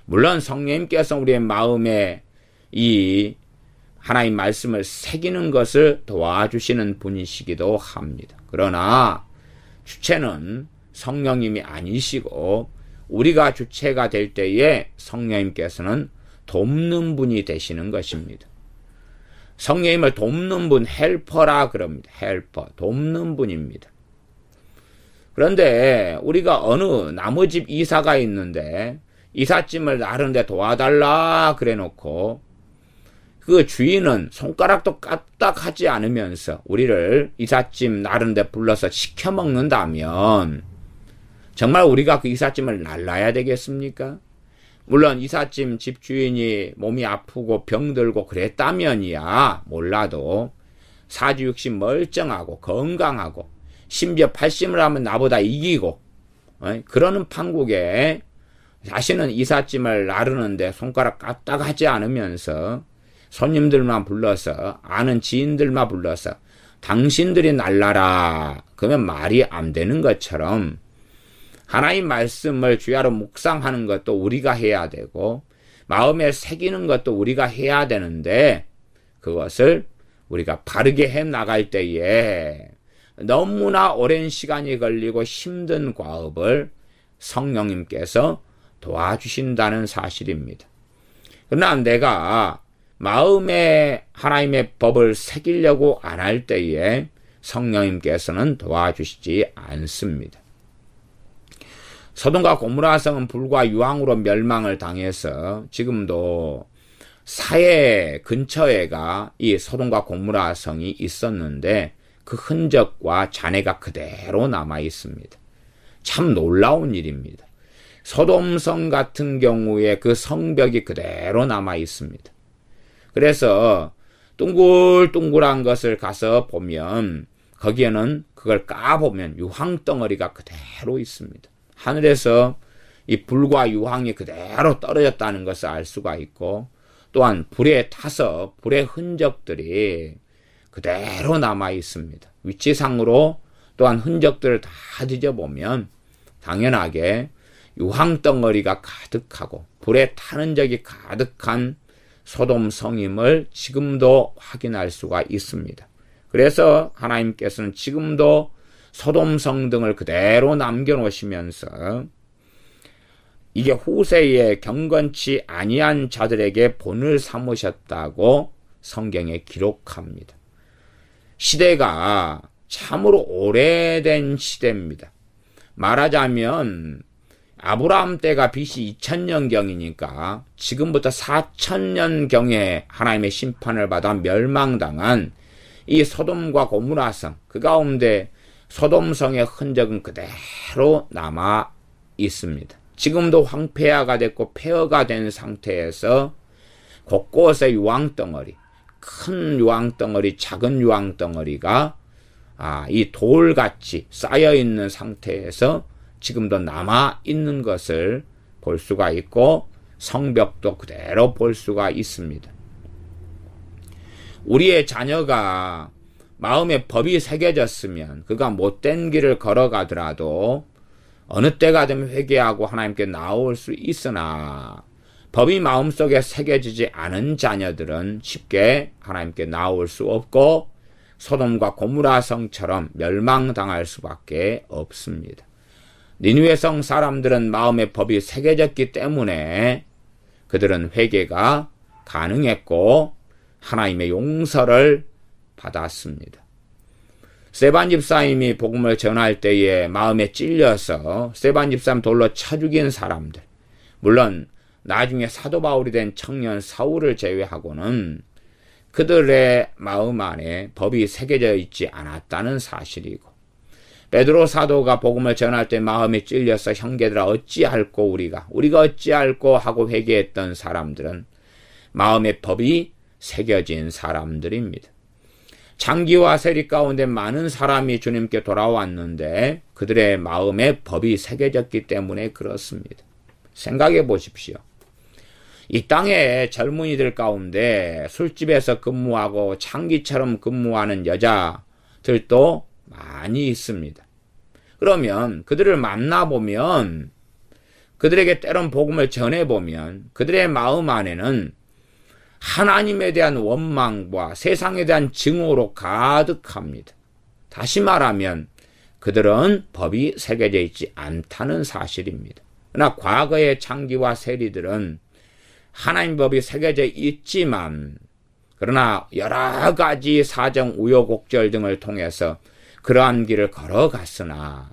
Speaker 1: 물론 성령님께서 우리의 마음에 이 하나님 말씀을 새기는 것을 도와주시는 분이시기도 합니다. 그러나 주체는 성령님이 아니시고 우리가 주체가 될 때에 성령님께서는 돕는 분이 되시는 것입니다. 성령님을 돕는 분, 헬퍼라 그럽니다. 헬퍼, 돕는 분입니다. 그런데 우리가 어느 나무집 이사가 있는데 이삿짐을 나르는데 도와달라 그래 놓고 그 주인은 손가락도 까딱하지 않으면서 우리를 이삿짐 나르는데 불러서 시켜 먹는다면 정말 우리가 그 이삿짐을 날라야 되겠습니까? 물론 이삿짐 집주인이 몸이 아프고 병들고 그랬다면이야 몰라도 사지육신 멀쩡하고 건강하고 심지어 팔심을 하면 나보다 이기고 그러는 판국에 자신은 이삿짐을 나르는데 손가락 까딱하지 않으면서 손님들만 불러서 아는 지인들만 불러서 당신들이 날라라 그러면 말이 안 되는 것처럼 하나님 말씀을 주야로 묵상하는 것도 우리가 해야 되고 마음에 새기는 것도 우리가 해야 되는데 그것을 우리가 바르게 해 나갈 때에 너무나 오랜 시간이 걸리고 힘든 과업을 성령님께서 도와주신다는 사실입니다. 그러나 내가 마음에 하나님의 법을 새기려고 안 할 때에 성령님께서는 도와주시지 않습니다. 소돔과 고모라 성은 불과 유황으로 멸망을 당해서 지금도 사해 근처에가 이 소돔과 고모라 성이 있었는데 그 흔적과 잔해가 그대로 남아 있습니다. 참 놀라운 일입니다. 소돔성 같은 경우에 그 성벽이 그대로 남아 있습니다. 그래서 둥글둥글한 것을 가서 보면 거기에는 그걸 까보면 유황덩어리가 그대로 있습니다. 하늘에서 이 불과 유황이 그대로 떨어졌다는 것을 알 수가 있고 또한 불에 타서 불의 흔적들이 그대로 남아 있습니다. 위치상으로 또한 흔적들을 다 뒤져보면 당연하게 유황덩어리가 가득하고 불에 타는 적이 가득한 소돔 성임을 지금도 확인할 수가 있습니다. 그래서 하나님께서는 지금도 소돔 성 등을 그대로 남겨놓으시면서 이게 후세에 경건치 아니한 자들에게 본을 삼으셨다고 성경에 기록합니다. 시대가 참으로 오래된 시대입니다. 말하자면 아브라함 때가 BC 2000년경이니까 지금부터 4000년경에 하나님의 심판을 받아 멸망당한 이 소돔과 고모라성, 그 가운데 소돔성의 흔적은 그대로 남아 있습니다. 지금도 황폐화가 됐고 폐허가 된 상태에서 곳곳에 유황덩어리, 큰 유황덩어리, 작은 유황덩어리가 이 돌같이 쌓여있는 상태에서 지금도 남아있는 것을 볼 수가 있고 성벽도 그대로 볼 수가 있습니다. 우리의 자녀가 마음에 법이 새겨졌으면 그가 못된 길을 걸어가더라도 어느 때가 되면 회개하고 하나님께 나올 수 있으나 법이 마음속에 새겨지지 않은 자녀들은 쉽게 하나님께 나올 수 없고 소돔과 고모라 성처럼 멸망당할 수밖에 없습니다. 니느웨 성 사람들은 마음에 법이 새겨졌기 때문에 그들은 회개가 가능했고 하나님의 용서를 받았습니다. 스데반 집사님이 복음을 전할 때에 마음에 찔려서 스데반 집사님 돌로 쳐 죽인 사람들, 물론 나중에 사도 바울이 된 청년 사울을 제외하고는 그들의 마음 안에 법이 새겨져 있지 않았다는 사실이고, 베드로 사도가 복음을 전할 때 마음에 찔려서 형제들아 어찌할꼬 우리가 어찌할꼬 하고 회개했던 사람들은 마음에 법이 새겨진 사람들입니다. 장기와 세리 가운데 많은 사람이 주님께 돌아왔는데 그들의 마음에 법이 새겨졌기 때문에 그렇습니다. 생각해 보십시오. 이 땅의 젊은이들 가운데 술집에서 근무하고 장기처럼 근무하는 여자들도 많이 있습니다. 그러면 그들을 만나보면, 그들에게 때론 복음을 전해보면 그들의 마음 안에는 하나님에 대한 원망과 세상에 대한 증오로 가득합니다. 다시 말하면 그들은 법이 새겨져 있지 않다는 사실입니다. 그러나 과거의 창기와 세리들은 하나님 법이 새겨져 있지만, 그러나 여러 가지 사정, 우여곡절 등을 통해서 그러한 길을 걸어갔으나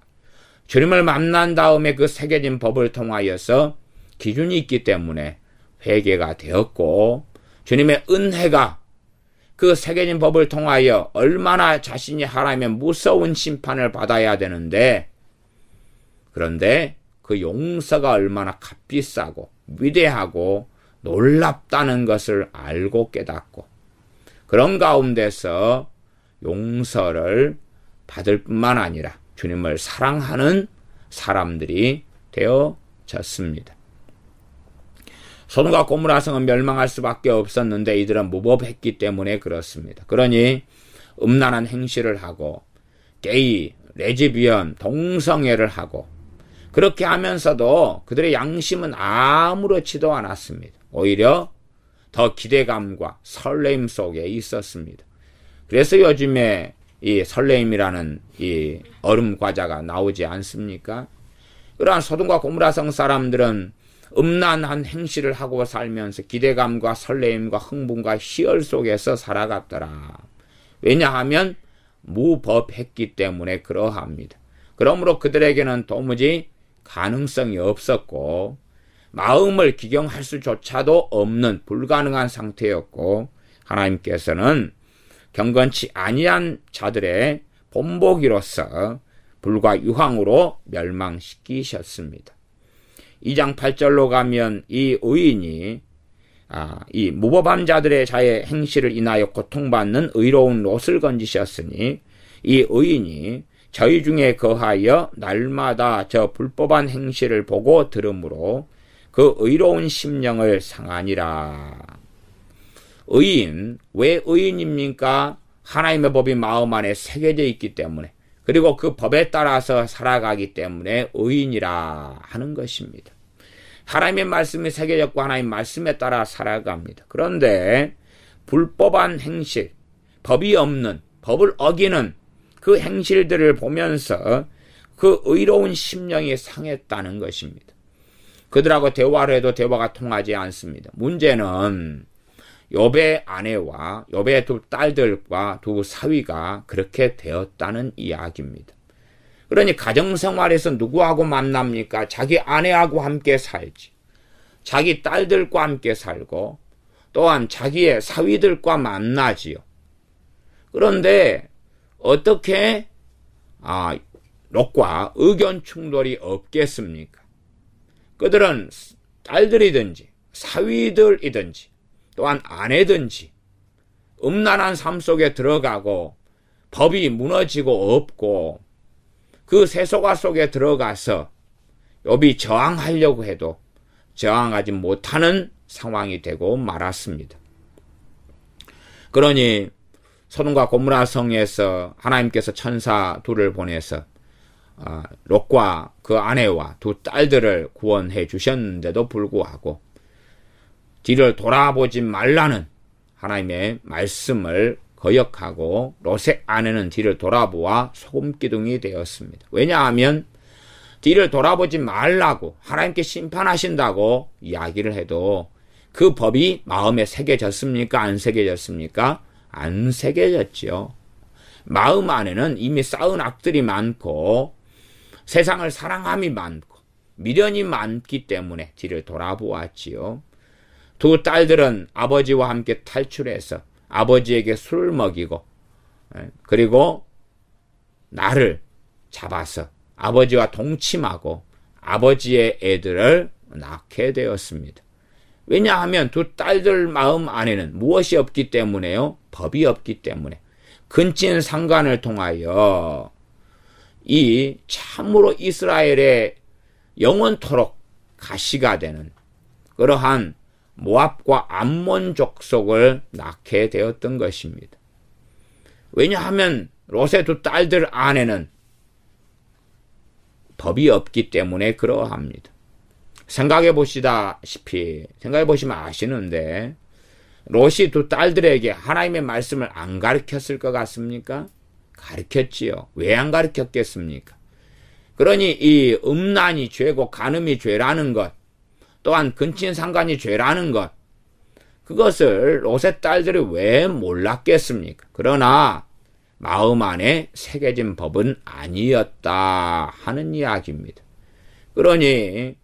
Speaker 1: 주님을 만난 다음에 그 새겨진 법을 통하여서 기준이 있기 때문에 회개가 되었고, 주님의 은혜가 그 새겨진 법을 통하여 얼마나 자신이 하나님의 무서운 심판을 받아야 되는데, 그런데 그 용서가 얼마나 값비싸고 위대하고 놀랍다는 것을 알고 깨닫고, 그런 가운데서 용서를 받을 뿐만 아니라 주님을 사랑하는 사람들이 되어졌습니다. 소돔과 고모라 성은 멸망할 수밖에 없었는데 이들은 무법했기 때문에 그렇습니다. 그러니 음란한 행실을 하고 게이, 레즈비언, 동성애를 하고, 그렇게 하면서도 그들의 양심은 아무렇지도 않았습니다. 오히려 더 기대감과 설레임 속에 있었습니다. 그래서 요즘에 이 설레임이라는 이 얼음 과자가 나오지 않습니까? 그러한 소돔과 고모라 성 사람들은 음란한 행실을 하고 살면서 기대감과 설레임과 흥분과 희열 속에서 살아갔더라. 왜냐하면 무법했기 때문에 그러합니다. 그러므로 그들에게는 도무지 가능성이 없었고 마음을 기경할 수조차도 없는 불가능한 상태였고, 하나님께서는 경건치 아니한 자들의 본보기로서 불과 유황으로 멸망시키셨습니다. 2장 8절로 가면 이 의인이 이 무법한 자들의 자의 행실을 인하여 고통받는 의로운 롯을 건지셨으니 이 의인이 저희 중에 거하여 날마다 저 불법한 행실을 보고 들으므로 그 의로운 심령을 상하니라. 의인, 왜 의인입니까? 하나님의 법이 마음 안에 새겨져 있기 때문에, 그리고 그 법에 따라서 살아가기 때문에 의인이라 하는 것입니다. 하나님의 말씀이 새겨졌고 하나님 말씀에 따라 살아갑니다. 그런데 불법한 행실, 법이 없는, 법을 어기는 그 행실들을 보면서 그 의로운 심령이 상했다는 것입니다. 그들하고 대화를 해도 대화가 통하지 않습니다. 문제는 욥의 아내와 욥의 두 딸들과 두 사위가 그렇게 되었다는 이야기입니다. 그러니 가정생활에서 누구하고 만납니까? 자기 아내하고 함께 살지. 자기 딸들과 함께 살고 또한 자기의 사위들과 만나지요. 그런데 어떻게 롯과 의견 충돌이 없겠습니까? 그들은 딸들이든지 사위들이든지 또한 아내든지 음란한 삶 속에 들어가고 법이 무너지고 없고 그 세속화 속에 들어가서 욥이 저항하려고 해도 저항하지 못하는 상황이 되고 말았습니다. 그러니 소돔과 고모라 성에서 하나님께서 천사 둘을 보내서 롯과 그 아내와 두 딸들을 구원해 주셨는데도 불구하고 뒤를 돌아보지 말라는 하나님의 말씀을 거역하고 롯의 아내는 뒤를 돌아보아 소금기둥이 되었습니다. 왜냐하면 뒤를 돌아보지 말라고 하나님께 심판하신다고 이야기를 해도 그 법이 마음에 새겨졌습니까? 안 새겨졌습니까? 안 새겨졌죠. 마음 안에는 이미 쌓은 악들이 많고 세상을 사랑함이 많고 미련이 많기 때문에 뒤를 돌아보았지요. 두 딸들은 아버지와 함께 탈출해서 아버지에게 술을 먹이고 그리고 나를 잡아서 아버지와 동침하고 아버지의 애들을 낳게 되었습니다. 왜냐하면 두 딸들 마음 안에는 무엇이 없기 때문에요? 법이 없기 때문에 근친 상간을 통하여 이 참으로 이스라엘의 영원토록 가시가 되는 그러한 모압과 암몬 족속을 낳게 되었던 것입니다. 왜냐하면 롯의 두 딸들 안에는 법이 없기 때문에 그러합니다. 생각해 보시면 아시는데 롯이 두 딸들에게 하나님의 말씀을 안 가르쳤을 것 같습니까? 가르쳤지요. 왜 안 가르쳤겠습니까? 그러니 이 음란이 죄고 간음이 죄라는 것 또한 근친상간이 죄라는 것 그것을 롯의 딸들이 왜 몰랐겠습니까? 그러나 마음 안에 새겨진 법은 아니었다 하는 이야기입니다. 그러니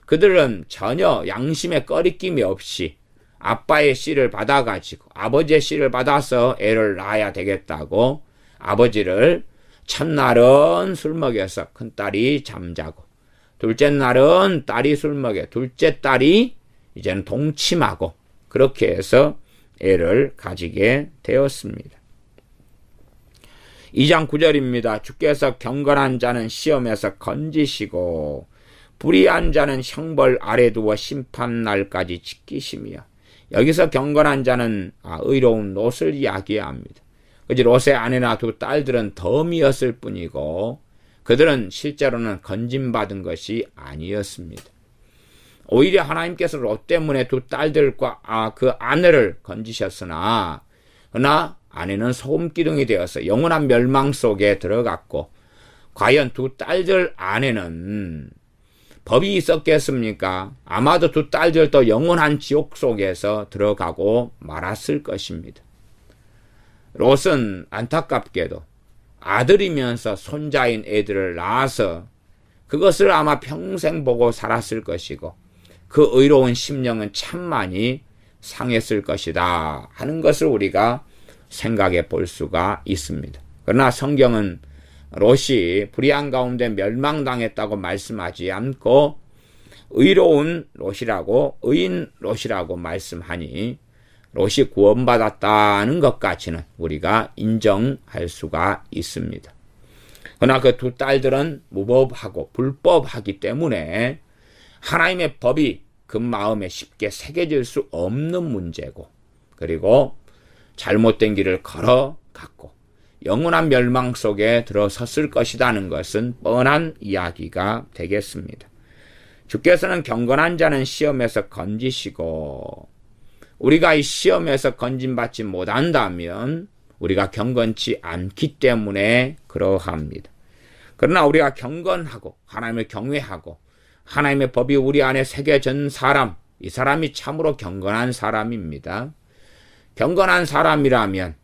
Speaker 1: 그들은 전혀 양심의 꺼리낌이 없이 아빠의 씨를 받아가지고 아버지의 씨를 받아서 애를 낳아야 되겠다고 아버지를 첫날은 술 먹여서 큰딸이 잠자고 둘째 날은 딸이 술 먹여 둘째 딸이 이제는 동침하고 그렇게 해서 애를 가지게 되었습니다. 2장 9절입니다. 주께서 경건한 자는 시험에서 건지시고 불의한 자는 형벌 아래 두어 심판날까지 지키시며 여기서 경건한 자는 의로운 롯을 이야기합니다. 그지 롯의 아내나 두 딸들은 덤이었을 뿐이고 그들은 실제로는 건진받은 것이 아니었습니다. 오히려 하나님께서 롯 때문에 두 딸들과 그 아내를 건지셨으나 그러나 아내는 소금기둥이 되어서 영원한 멸망 속에 들어갔고 과연 두 딸들 안에는 법이 있었겠습니까? 아마도 두 딸들도 영원한 지옥 속에서 들어가고 말았을 것입니다. 롯은 안타깝게도 아들이면서 손자인 애들을 낳아서 그것을 아마 평생 보고 살았을 것이고 그 의로운 심령은 참 많이 상했을 것이다 하는 것을 우리가 생각해 볼 수가 있습니다. 그러나 성경은 롯이 불의한 가운데 멸망당했다고 말씀하지 않고 의로운 롯이라고 의인 롯이라고 말씀하니 롯이 구원받았다는 것까지는 우리가 인정할 수가 있습니다. 그러나 그 두 딸들은 무법하고 불법하기 때문에 하나님의 법이 그 마음에 쉽게 새겨질 수 없는 문제고 그리고 잘못된 길을 걸어갔고 영원한 멸망 속에 들어섰을 것이라는 것은 뻔한 이야기가 되겠습니다. 주께서는 경건한 자는 시험에서 건지시고 우리가 이 시험에서 건진받지 못한다면 우리가 경건치 않기 때문에 그러합니다. 그러나 우리가 경건하고 하나님을 경외하고 하나님의 법이 우리 안에 새겨진 사람, 이 사람이 참으로 경건한 사람입니다. 경건한 사람이라면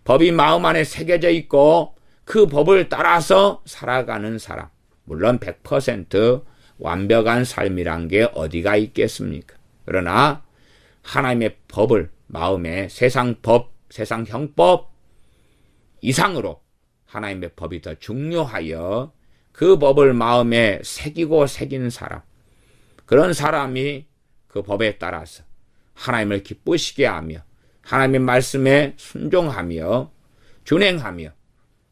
Speaker 1: 법이 마음 안에 새겨져 있고 그 법을 따라서 살아가는 사람, 물론 100% 완벽한 삶이란 게 어디가 있겠습니까? 그러나 하나님의 법을 마음에 세상 법, 세상 형법 이상으로 하나님의 법이 더 중요하여 그 법을 마음에 새기고 새긴 사람, 그런 사람이 그 법에 따라서 하나님을 기쁘시게 하며 하나님의 말씀에 순종하며 준행하며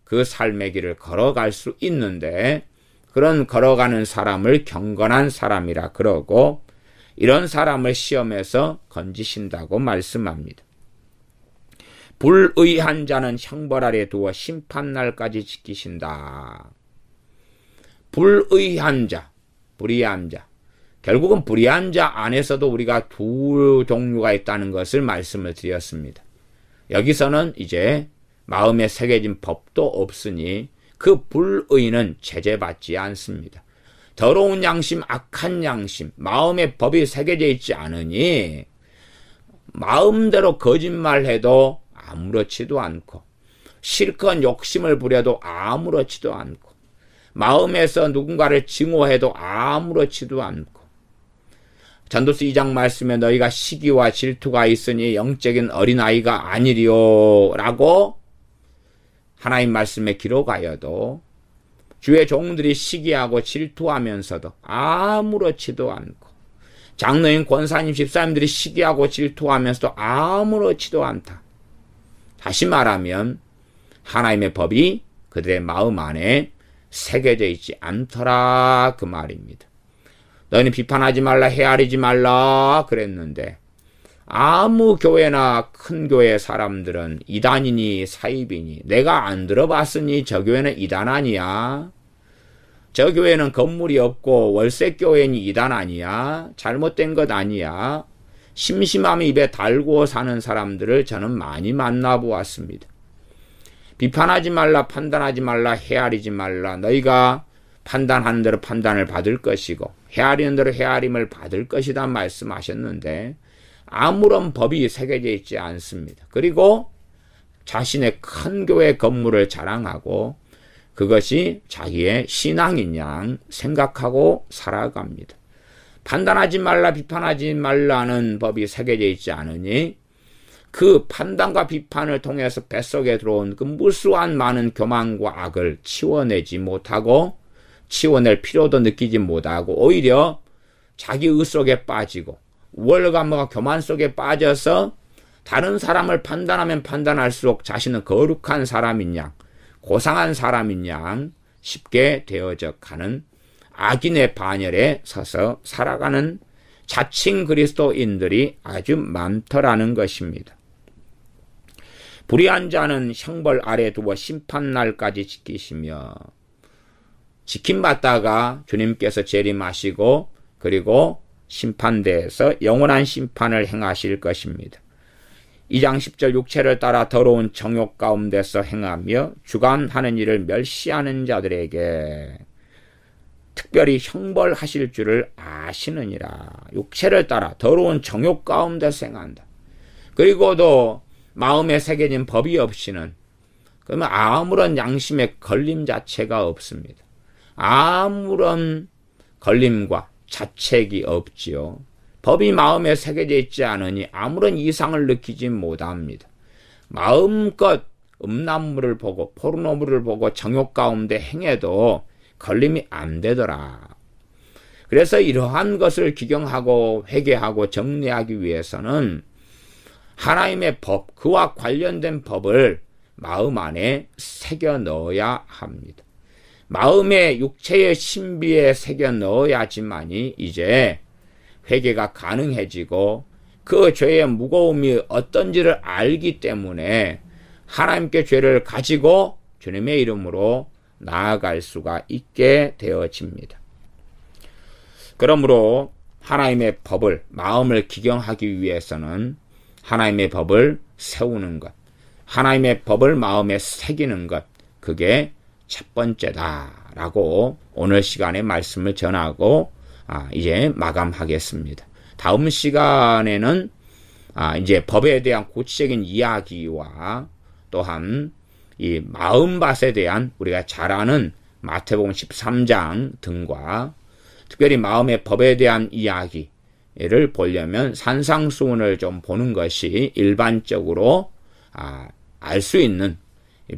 Speaker 1: 그 삶의 길을 걸어갈 수 있는데, 그런 걸어가는 사람을 경건한 사람이라 그러고 이런 사람을 시험에서 건지신다고 말씀합니다. 불의한 자는 형벌 아래 두어 심판날까지 지키신다. 불의한 자, 불의한 자. 결국은 불의한 자 안에서도 우리가 두 종류가 있다는 것을 말씀을 드렸습니다. 여기서는 이제 마음에 새겨진 법도 없으니 그 불의는 제재받지 않습니다. 더러운 양심, 악한 양심, 마음에 법이 새겨져 있지 않으니 마음대로 거짓말해도 아무렇지도 않고 실컷 욕심을 부려도 아무렇지도 않고 마음에서 누군가를 증오해도 아무렇지도 않고, 전도서 2장 말씀에 너희가 시기와 질투가 있으니 영적인 어린아이가 아니리요 라고 하나님 말씀에 기록하여도 주의 종들이 시기하고 질투하면서도 아무렇지도 않고, 장로인 권사님 집사님들이 시기하고 질투하면서도 아무렇지도 않다. 다시 말하면 하나님의 법이 그들의 마음 안에 새겨져 있지 않더라 그 말입니다. 너희는 비판하지 말라, 헤아리지 말라 그랬는데 아무 교회나 큰 교회 사람들은 이단이니 사입이니 내가 안 들어봤으니 저 교회는 이단 아니야, 저 교회는 건물이 없고 월세교회니 이단 아니야, 잘못된 것 아니야, 심심함이 입에 달고 사는 사람들을 저는 많이 만나보았습니다. 비판하지 말라, 판단하지 말라, 헤아리지 말라. 너희가 판단하는 대로 판단을 받을 것이고 헤아리는 대로 헤아림을 받을 것이다 말씀하셨는데 아무런 법이 새겨져 있지 않습니다. 그리고 자신의 큰 교회 건물을 자랑하고 그것이 자기의 신앙인 양 생각하고 살아갑니다. 판단하지 말라, 비판하지 말라는 법이 새겨져 있지 않으니 그 판단과 비판을 통해서 뱃속에 들어온 그 무수한 많은 교만과 악을 치워내지 못하고 치워낼 필요도 느끼지 못하고 오히려 자기 의 속에 빠지고 우월감과 교만 속에 빠져서 다른 사람을 판단하면 판단할수록 자신은 거룩한 사람인 양, 고상한 사람인 양 쉽게 되어져 가는 악인의 반열에 서서 살아가는 자칭 그리스도인들이 아주 많더라는 것입니다. 불의한 자는 형벌 아래 두어 심판날까지 지키시며, 지킴받다가 주님께서 재림하시고 그리고 심판대에서 영원한 심판을 행하실 것입니다. 2장 10절 육체를 따라 더러운 정욕 가운데서 행하며 주관하는 일을 멸시하는 자들에게 특별히 형벌하실 줄을 아시느니라. 육체를 따라 더러운 정욕 가운데서 행한다. 그리고도 마음에 새겨진 법이 없이는 그러면 아무런 양심의 걸림 자체가 없습니다. 아무런 걸림과 자책이 없지요. 법이 마음에 새겨져 있지 않으니 아무런 이상을 느끼지 못합니다. 마음껏 음란물을 보고 포르노물을 보고 정욕 가운데 행해도 걸림이 안 되더라. 그래서 이러한 것을 기경하고 회개하고 정리하기 위해서는 하나님의 법, 그와 관련된 법을 마음 안에 새겨 넣어야 합니다. 마음의 육체의 신비에 새겨 넣어야지만이 이제 회개가 가능해지고 그 죄의 무거움이 어떤지를 알기 때문에 하나님께 죄를 가지고 주님의 이름으로 나아갈 수가 있게 되어집니다. 그러므로 하나님의 법을, 마음을 기경하기 위해서는 하나님의 법을 세우는 것, 하나님의 법을 마음에 새기는 것, 그게 첫 번째다라고 오늘 시간에 말씀을 전하고 이제 마감하겠습니다. 다음 시간에는 이제 법에 대한 구체적인 이야기와 또한 이 마음밭에 대한 우리가 잘 아는 마태복음 13장 등과 특별히 마음의 법에 대한 이야기를 보려면 산상수훈을 좀 보는 것이 일반적으로 알 수 있는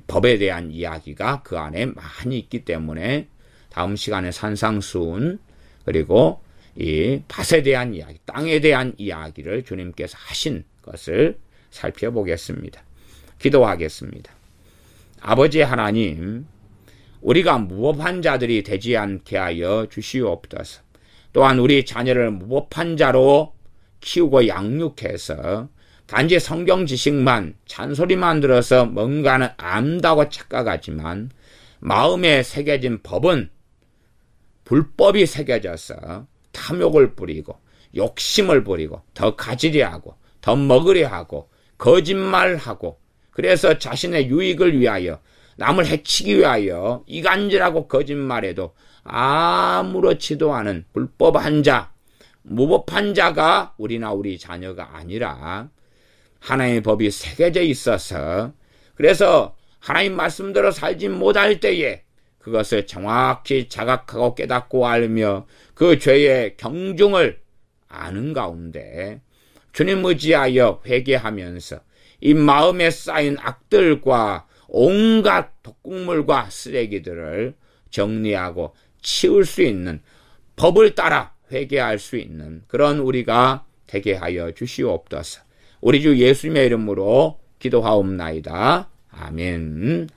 Speaker 1: 법에 대한 이야기가 그 안에 많이 있기 때문에 다음 시간에 산상수훈 그리고 이 밭에 대한 이야기, 땅에 대한 이야기를 주님께서 하신 것을 살펴보겠습니다. 기도하겠습니다. 아버지 하나님, 우리가 무법한 자들이 되지 않게 하여 주시옵소서. 또한 우리 자녀를 무법한 자로 키우고 양육해서 단지 성경 지식만 잔소리만 들어서 뭔가는 안다고 착각하지만 마음에 새겨진 법은 불법이 새겨져서 탐욕을 부리고 욕심을 부리고 더 가지려 하고 더 먹으려 하고 거짓말하고 그래서 자신의 유익을 위하여 남을 해치기 위하여 이간질하고 거짓말해도 아무렇지도 않은 불법한 자, 무법한 자가 우리나 우리 자녀가 아니라 하나님의 법이 새겨져 있어서 그래서 하나님 말씀대로 살지 못할 때에 그것을 정확히 자각하고 깨닫고 알며 그 죄의 경중을 아는 가운데 주님 의지하여 회개하면서 이 마음에 쌓인 악들과 온갖 독극물과 쓰레기들을 정리하고 치울 수 있는 법을 따라 회개할 수 있는 그런 우리가 되게 하여 주시옵소서. 우리 주 예수님의 이름으로 기도하옵나이다. 아멘.